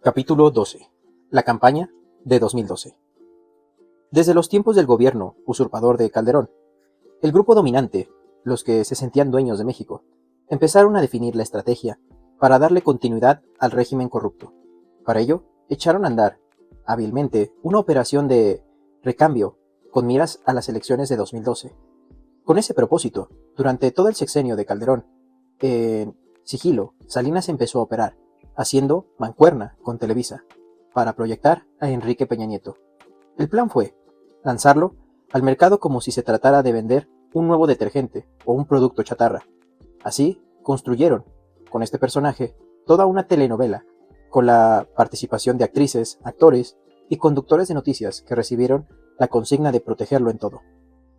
Capítulo 12. La campaña de 2012. Desde los tiempos del gobierno usurpador de Calderón, el grupo dominante, los que se sentían dueños de México, empezaron a definir la estrategia para darle continuidad al régimen corrupto. Para ello, echaron a andar, hábilmente, una operación de recambio con miras a las elecciones de 2012. Con ese propósito, durante todo el sexenio de Calderón, en sigilo, Salinas empezó a operar, haciendo mancuerna con Televisa, para proyectar a Enrique Peña Nieto. El plan fue lanzarlo al mercado como si se tratara de vender un nuevo detergente o un producto chatarra. Así construyeron, con este personaje, toda una telenovela, con la participación de actrices, actores y conductores de noticias que recibieron la consigna de protegerlo en todo.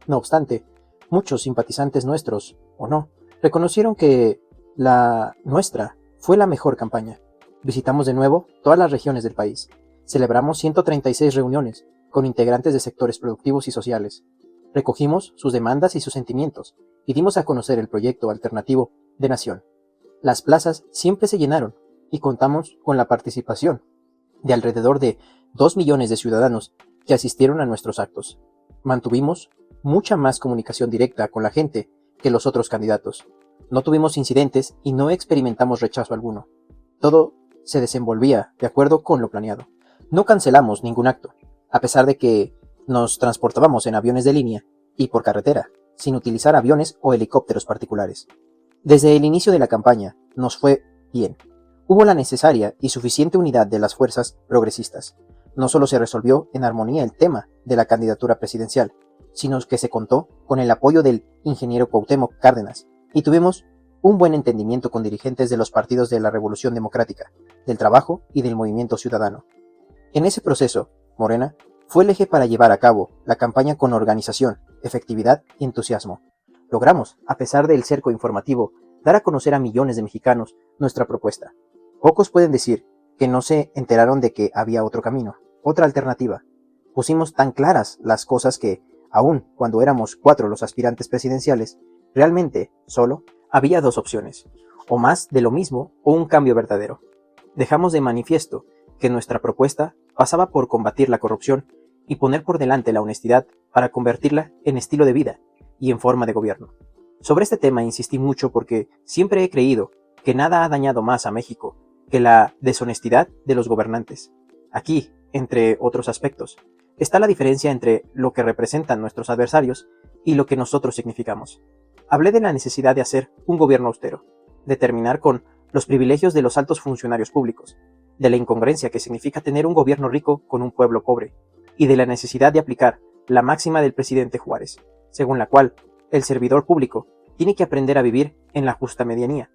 No obstante, muchos simpatizantes nuestros, o no, reconocieron que la nuestra fue la mejor campaña. Visitamos de nuevo todas las regiones del país. Celebramos 136 reuniones con integrantes de sectores productivos y sociales. Recogimos sus demandas y sus sentimientos y dimos a conocer el proyecto alternativo de nación. Las plazas siempre se llenaron y contamos con la participación de alrededor de 2 millones de ciudadanos que asistieron a nuestros actos. Mantuvimos mucha más comunicación directa con la gente que los otros candidatos. No tuvimos incidentes y no experimentamos rechazo alguno. Todo se desenvolvía de acuerdo con lo planeado. No cancelamos ningún acto, a pesar de que nos transportábamos en aviones de línea y por carretera, sin utilizar aviones o helicópteros particulares. Desde el inicio de la campaña nos fue bien. Hubo la necesaria y suficiente unidad de las fuerzas progresistas. No solo se resolvió en armonía el tema de la candidatura presidencial, sino que se contó con el apoyo del ingeniero Cuauhtémoc Cárdenas y tuvimos un buen entendimiento con dirigentes de los partidos de la Revolución Democrática, del Trabajo y del Movimiento Ciudadano. En ese proceso, Morena fue el eje para llevar a cabo la campaña con organización, efectividad y entusiasmo. Logramos, a pesar del cerco informativo, dar a conocer a millones de mexicanos nuestra propuesta. Pocos pueden decir que no se enteraron de que había otro camino, otra alternativa. Pusimos tan claras las cosas que, aun cuando éramos 4 los aspirantes presidenciales, realmente solo había 2 opciones, o más de lo mismo o un cambio verdadero. Dejamos de manifiesto que nuestra propuesta pasaba por combatir la corrupción y poner por delante la honestidad para convertirla en estilo de vida y en forma de gobierno. Sobre este tema insistí mucho porque siempre he creído que nada ha dañado más a México que la deshonestidad de los gobernantes. Aquí, entre otros aspectos, está la diferencia entre lo que representan nuestros adversarios y lo que nosotros significamos. Hablé de la necesidad de hacer un gobierno austero, de terminar con los privilegios de los altos funcionarios públicos, de la incongruencia que significa tener un gobierno rico con un pueblo pobre, y de la necesidad de aplicar la máxima del presidente Juárez, según la cual el servidor público tiene que aprender a vivir en la justa medianía.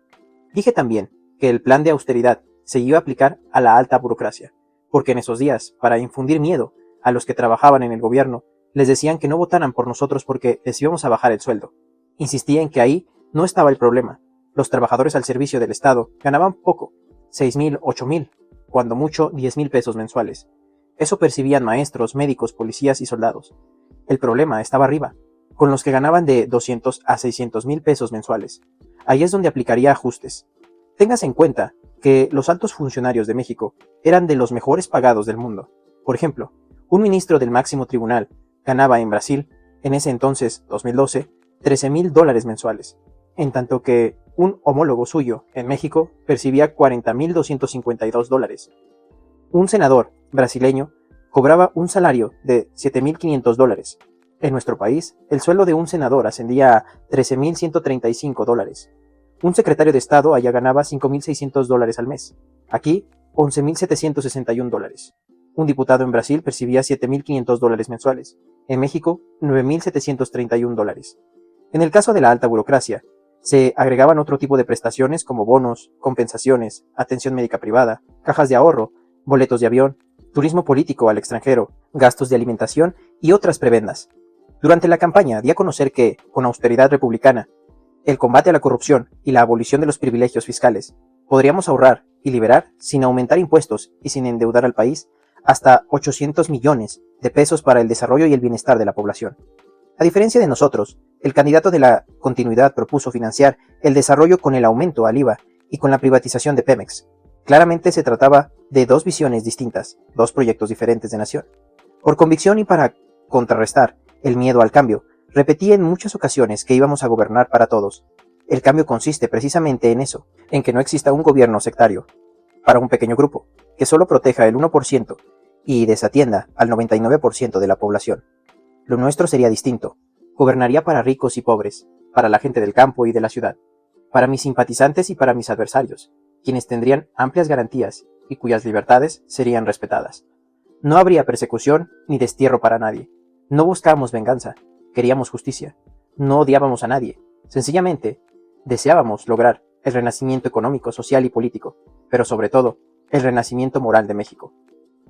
Dije también que el plan de austeridad se iba a aplicar a la alta burocracia, porque en esos días, para infundir miedo a los que trabajaban en el gobierno, les decían que no votaran por nosotros porque les íbamos a bajar el sueldo. Insistía en que ahí no estaba el problema. Los trabajadores al servicio del Estado ganaban poco, 6,000, 8,000, cuando mucho 10,000 pesos mensuales. Eso percibían maestros, médicos, policías y soldados. El problema estaba arriba, con los que ganaban de 200 a 600,000 pesos mensuales. Ahí es donde aplicaría ajustes. Téngase en cuenta que los altos funcionarios de México eran de los mejores pagados del mundo. Por ejemplo, un ministro del máximo tribunal ganaba en Brasil, en ese entonces, 2012, $13,000 mensuales, en tanto que un homólogo suyo en México percibía $40,252. Un senador brasileño cobraba un salario de $7,500. En nuestro país, el sueldo de un senador ascendía a $13,135. Un secretario de Estado allá ganaba $5,600 al mes. Aquí, $11,761. Un diputado en Brasil percibía $7,500 mensuales. En México, $9,731. En el caso de la alta burocracia, se agregaban otro tipo de prestaciones como bonos, compensaciones, atención médica privada, cajas de ahorro, boletos de avión, turismo político al extranjero, gastos de alimentación y otras prebendas. Durante la campaña di a conocer que, con austeridad republicana, el combate a la corrupción y la abolición de los privilegios fiscales, podríamos ahorrar y liberar, sin aumentar impuestos y sin endeudar al país, hasta 800 millones de pesos para el desarrollo y el bienestar de la población. A diferencia de nosotros, el candidato de la continuidad propuso financiar el desarrollo con el aumento al IVA y con la privatización de Pemex. Claramente se trataba de dos visiones distintas, dos proyectos diferentes de nación. Por convicción y para contrarrestar el miedo al cambio, repetí en muchas ocasiones que íbamos a gobernar para todos. El cambio consiste precisamente en eso, en que no exista un gobierno sectario para un pequeño grupo, que solo proteja el 1% y desatienda al 99% de la población. Lo nuestro sería distinto. Gobernaría para ricos y pobres, para la gente del campo y de la ciudad, para mis simpatizantes y para mis adversarios, quienes tendrían amplias garantías y cuyas libertades serían respetadas. No habría persecución ni destierro para nadie. No buscábamos venganza, queríamos justicia. No odiábamos a nadie. Sencillamente, deseábamos lograr el renacimiento económico, social y político, pero sobre todo, el renacimiento moral de México.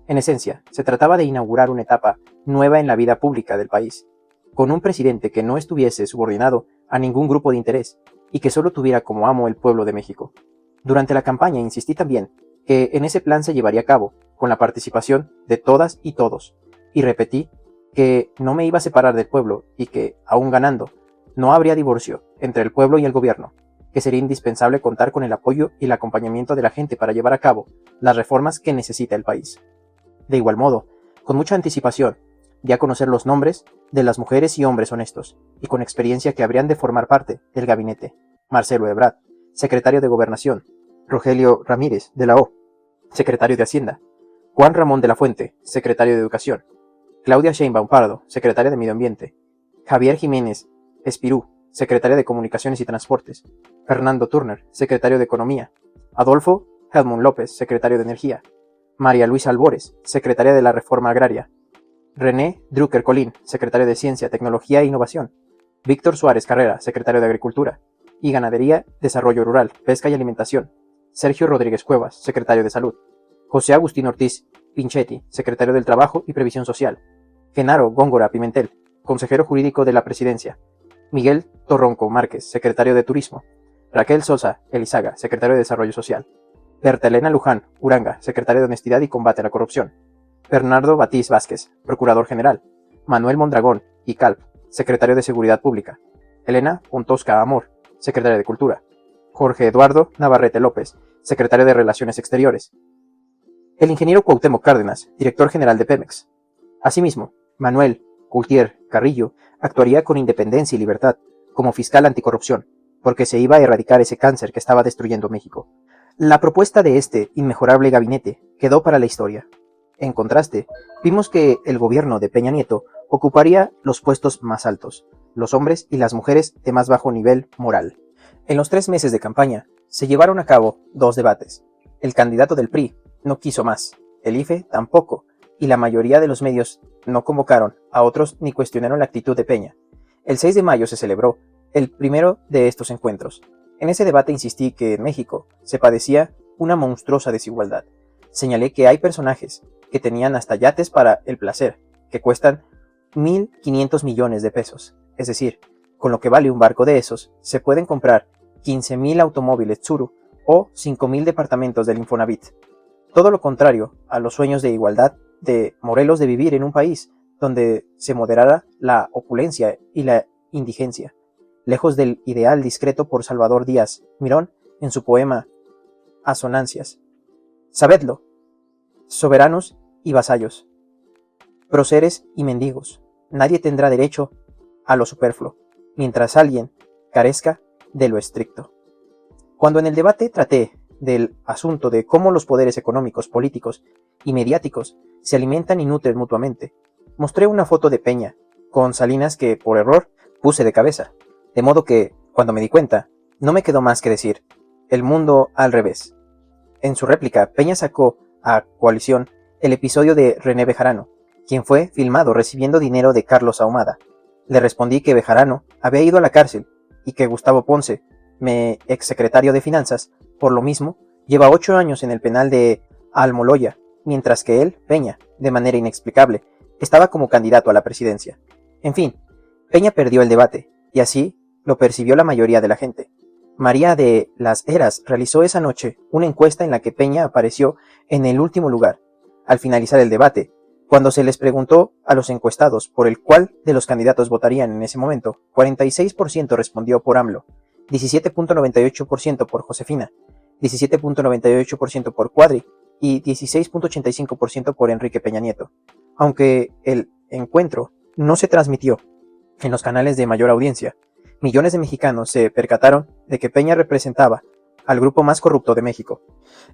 En esencia, se trataba de inaugurar una etapa nueva en la vida pública del país, con un presidente que no estuviese subordinado a ningún grupo de interés y que solo tuviera como amo el pueblo de México. Durante la campaña insistí también que en ese plan se llevaría a cabo con la participación de todas y todos, y repetí que no me iba a separar del pueblo y que, aún ganando, no habría divorcio entre el pueblo y el gobierno, que sería indispensable contar con el apoyo y el acompañamiento de la gente para llevar a cabo las reformas que necesita el país. De igual modo, con mucha anticipación, di a conocer los nombres de las mujeres y hombres honestos y con experiencia que habrían de formar parte del gabinete: Marcelo Ebrard, secretario de Gobernación; Rogelio Ramírez, de la O, secretario de Hacienda; Juan Ramón de la Fuente, secretario de Educación; Claudia Sheinbaum Pardo, secretaria de Medio Ambiente; Javier Jiménez Espirú, secretario de Comunicaciones y Transportes; Fernando Turner, secretario de Economía; Adolfo Helmut López, secretario de Energía; María Luisa Albores, secretaria de la Reforma Agraria; René Drucker Colín, secretario de Ciencia, Tecnología e Innovación; Víctor Suárez Carrera, secretario de Agricultura y Ganadería, Desarrollo Rural, Pesca y Alimentación; Sergio Rodríguez Cuevas, secretario de Salud; José Agustín Ortiz Pinchetti, secretario del Trabajo y Previsión Social; Genaro Góngora Pimentel, consejero jurídico de la Presidencia; Miguel Torronco Márquez, secretario de Turismo; Raquel Sosa Elizaga, secretario de Desarrollo Social; Berta Elena Luján Uranga, secretaria de Honestidad y Combate a la Corrupción; Bernardo Batiz Vázquez, procurador general; Manuel Mondragón y Calp, secretario de Seguridad Pública; Elena Pontosca Amor, secretaria de Cultura; Jorge Eduardo Navarrete López, secretario de Relaciones Exteriores; el ingeniero Cuauhtémoc Cárdenas, director general de Pemex. Asimismo, Manuel Coultier Carrillo actuaría con independencia y libertad como fiscal anticorrupción, porque se iba a erradicar ese cáncer que estaba destruyendo México. La propuesta de este inmejorable gabinete quedó para la historia. En contraste, vimos que el gobierno de Peña Nieto ocuparía los puestos más altos, los hombres y las mujeres de más bajo nivel moral. En los 3 meses de campaña se llevaron a cabo 2 debates. El candidato del PRI no quiso más, el IFE tampoco, y la mayoría de los medios no convocaron a otros ni cuestionaron la actitud de Peña. El 6 de mayo se celebró el primero de estos encuentros. En ese debate insistí que en México se padecía una monstruosa desigualdad. Señalé que hay personajes que tenían hasta yates para el placer, que cuestan 1.500 millones de pesos. Es decir, con lo que vale un barco de esos, se pueden comprar 15.000 automóviles Tsuru o 5.000 departamentos del Infonavit. Todo lo contrario a los sueños de igualdad de Morelos de vivir en un país donde se moderara la opulencia y la indigencia, lejos del ideal discreto por Salvador Díaz Mirón en su poema Asonancias. Sabedlo, soberanos y vasallos, próceres y mendigos, nadie tendrá derecho a lo superfluo, mientras alguien carezca de lo estricto. Cuando en el debate traté del asunto de cómo los poderes económicos, políticos y mediáticos se alimentan y nutren mutuamente, mostré una foto de Peña con Salinas que, por error, puse de cabeza, de modo que, cuando me di cuenta, no me quedó más que decir: el mundo al revés. En su réplica, Peña sacó a coalición el episodio de René Bejarano, quien fue filmado recibiendo dinero de Carlos Ahumada. Le respondí que Bejarano había ido a la cárcel y que Gustavo Ponce, mi exsecretario de Finanzas, por lo mismo, lleva 8 años en el penal de Almoloya, mientras que él, Peña, de manera inexplicable, estaba como candidato a la presidencia. En fin, Peña perdió el debate, y así lo percibió la mayoría de la gente. María de las Heras realizó esa noche una encuesta en la que Peña apareció en el último lugar. Al finalizar el debate, cuando se les preguntó a los encuestados por el cuál de los candidatos votarían en ese momento, 46% respondió por AMLO, 17.98% por Josefina, 17.98% por Cuadri y 16.85% por Enrique Peña Nieto, aunque el encuentro no se transmitió en los canales de mayor audiencia. Millones de mexicanos se percataron de que Peña representaba al grupo más corrupto de México.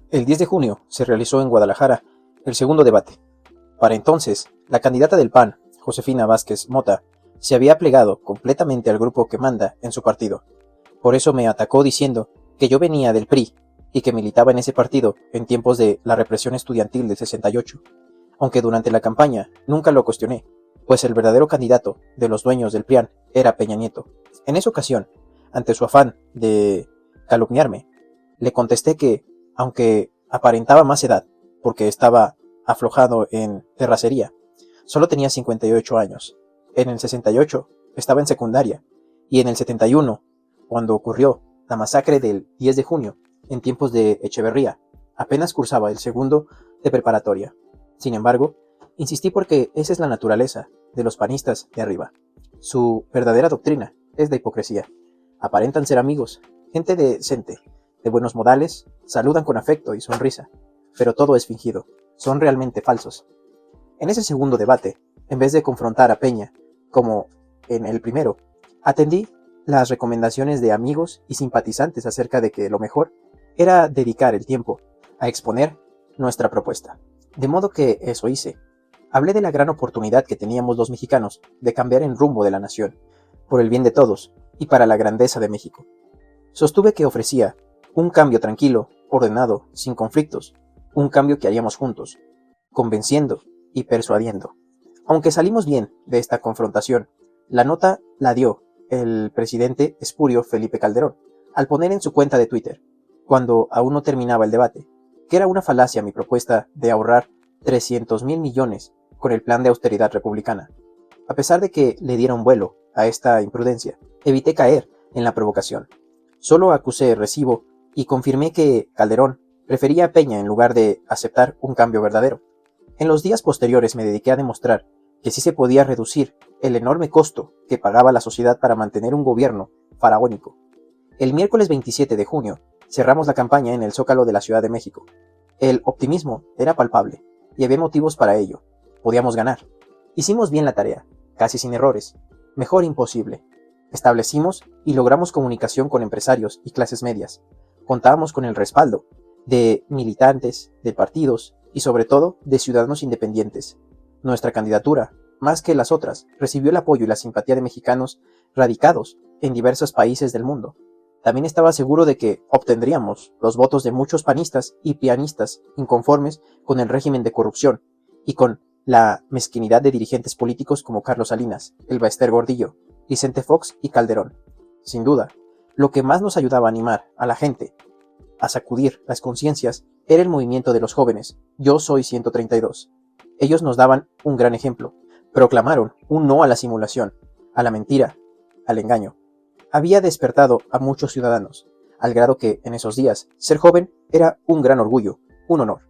El 10 de junio se realizó en Guadalajara el segundo debate. Para entonces, la candidata del PAN, Josefina Vázquez Mota, se había plegado completamente al grupo que manda en su partido. Por eso me atacó diciendo que yo venía del PRI y que militaba en ese partido en tiempos de la represión estudiantil del 68. Aunque durante la campaña nunca lo cuestioné, pues el verdadero candidato de los dueños del PRIAN era Peña Nieto. En esa ocasión, ante su afán de calumniarme, le contesté que, aunque aparentaba más edad, porque estaba aflojado en terracería, solo tenía 58 años. En el 68 estaba en secundaria, y en el 71, cuando ocurrió la masacre del 10 de junio, en tiempos de Echeverría, apenas cursaba el segundo de preparatoria. Sin embargo, insistí porque esa es la naturaleza de los panistas de arriba. Su verdadera doctrina es la hipocresía. Aparentan ser amigos, gente decente, de buenos modales, saludan con afecto y sonrisa, pero todo es fingido, son realmente falsos. En ese segundo debate, en vez de confrontar a Peña, como en el primero, atendí las recomendaciones de amigos y simpatizantes acerca de que lo mejor era dedicar el tiempo a exponer nuestra propuesta. De modo que eso hice. Hablé de la gran oportunidad que teníamos los mexicanos de cambiar el rumbo de la nación, por el bien de todos y para la grandeza de México. Sostuve que ofrecía un cambio tranquilo, ordenado, sin conflictos, un cambio que haríamos juntos, convenciendo y persuadiendo. Aunque salimos bien de esta confrontación, la nota la dio el presidente espurio Felipe Calderón, al poner en su cuenta de Twitter, cuando aún no terminaba el debate, que era una falacia mi propuesta de ahorrar 300,000 millones con el plan de austeridad republicana. A pesar de que le diera un vuelo a esta imprudencia, evité caer en la provocación. Solo acusé recibo y confirmé que Calderón prefería a Peña en lugar de aceptar un cambio verdadero. En los días posteriores me dediqué a demostrar que sí se podía reducir el enorme costo que pagaba la sociedad para mantener un gobierno faraónico. El miércoles 27 de junio cerramos la campaña en el Zócalo de la Ciudad de México. El optimismo era palpable y había motivos para ello. Podíamos ganar. Hicimos bien la tarea, casi sin errores. Mejor imposible. Establecimos y logramos comunicación con empresarios y clases medias. Contábamos con el respaldo de militantes, de partidos y sobre todo de ciudadanos independientes. Nuestra candidatura, más que las otras, recibió el apoyo y la simpatía de mexicanos radicados en diversos países del mundo. También estaba seguro de que obtendríamos los votos de muchos panistas y pianistas inconformes con el régimen de corrupción y con la mezquinidad de dirigentes políticos como Carlos Salinas, el Baester Gordillo, Vicente Fox y Calderón. Sin duda, lo que más nos ayudaba a animar a la gente a sacudir las conciencias era el movimiento de los jóvenes Yo Soy 132. Ellos nos daban un gran ejemplo. Proclamaron un no a la simulación, a la mentira, al engaño. Había despertado a muchos ciudadanos, al grado que, en esos días, ser joven era un gran orgullo, un honor.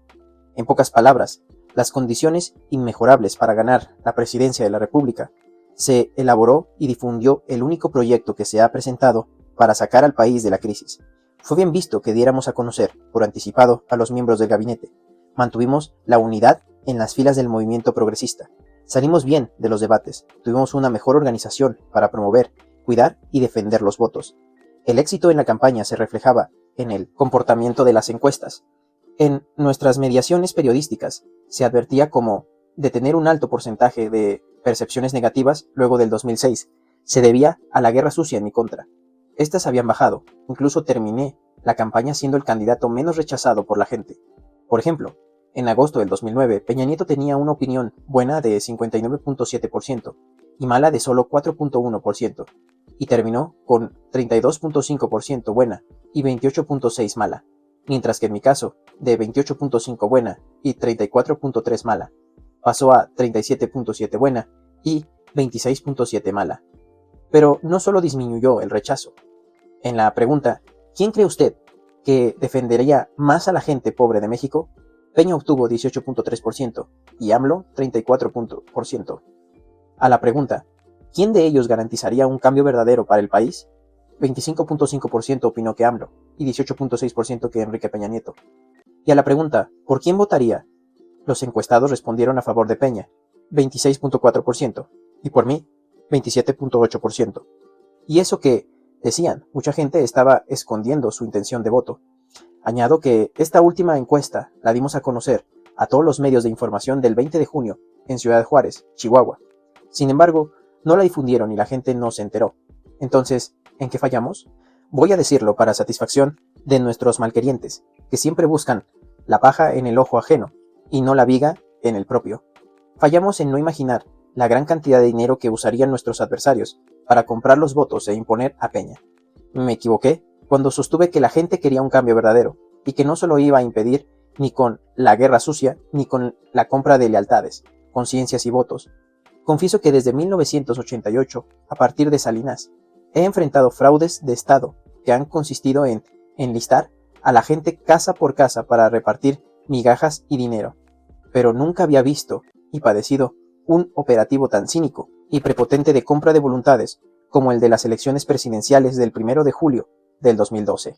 En pocas palabras, las condiciones inmejorables para ganar la presidencia de la República, se elaboró y difundió el único proyecto que se ha presentado para sacar al país de la crisis. Fue bien visto que diéramos a conocer, por anticipado, a los miembros del gabinete. Mantuvimos la unidad en las filas del movimiento progresista. Salimos bien de los debates, tuvimos una mejor organización para promover, cuidar y defender los votos. El éxito en la campaña se reflejaba en el comportamiento de las encuestas. En nuestras mediaciones periodísticas se advertía como de tener un alto porcentaje de percepciones negativas luego del 2006. Se debía a la guerra sucia en mi contra. Estas habían bajado, incluso terminé la campaña siendo el candidato menos rechazado por la gente. Por ejemplo, en agosto del 2009, Peña Nieto tenía una opinión buena de 59.7% y mala de solo 4.1%, y terminó con 32.5% buena y 28.6% mala, mientras que en mi caso, de 28.5% buena y 34.3% mala, pasó a 37.7% buena y 26.7% mala. Pero no solo disminuyó el rechazo. En la pregunta, ¿quién cree usted que defendería más a la gente pobre de México? Peña obtuvo 18.3% y AMLO 34%. A la pregunta, ¿quién de ellos garantizaría un cambio verdadero para el país? 25.5% opinó que AMLO y 18.6% que Enrique Peña Nieto. Y a la pregunta, ¿por quién votaría?, los encuestados respondieron a favor de Peña, 26.4%, y por mí, 27.8%. Y eso que, decían, mucha gente estaba escondiendo su intención de voto. Añado que esta última encuesta la dimos a conocer a todos los medios de información del 20 de junio en Ciudad Juárez, Chihuahua. Sin embargo, no la difundieron y la gente no se enteró. Entonces, ¿en qué fallamos? Voy a decirlo para satisfacción de nuestros malquerientes, que siempre buscan la paja en el ojo ajeno y no la viga en el propio. Fallamos en no imaginar la gran cantidad de dinero que usarían nuestros adversarios para comprar los votos e imponer a Peña. Me equivoqué cuando sostuve que la gente quería un cambio verdadero y que no solo iba a impedir ni con la guerra sucia ni con la compra de lealtades, conciencias y votos. Confieso que desde 1988, a partir de Salinas, he enfrentado fraudes de Estado que han consistido en enlistar a la gente casa por casa para repartir migajas y dinero, pero nunca había visto y padecido un operativo tan cínico y prepotente de compra de voluntades como el de las elecciones presidenciales del 1 de julio del 2012.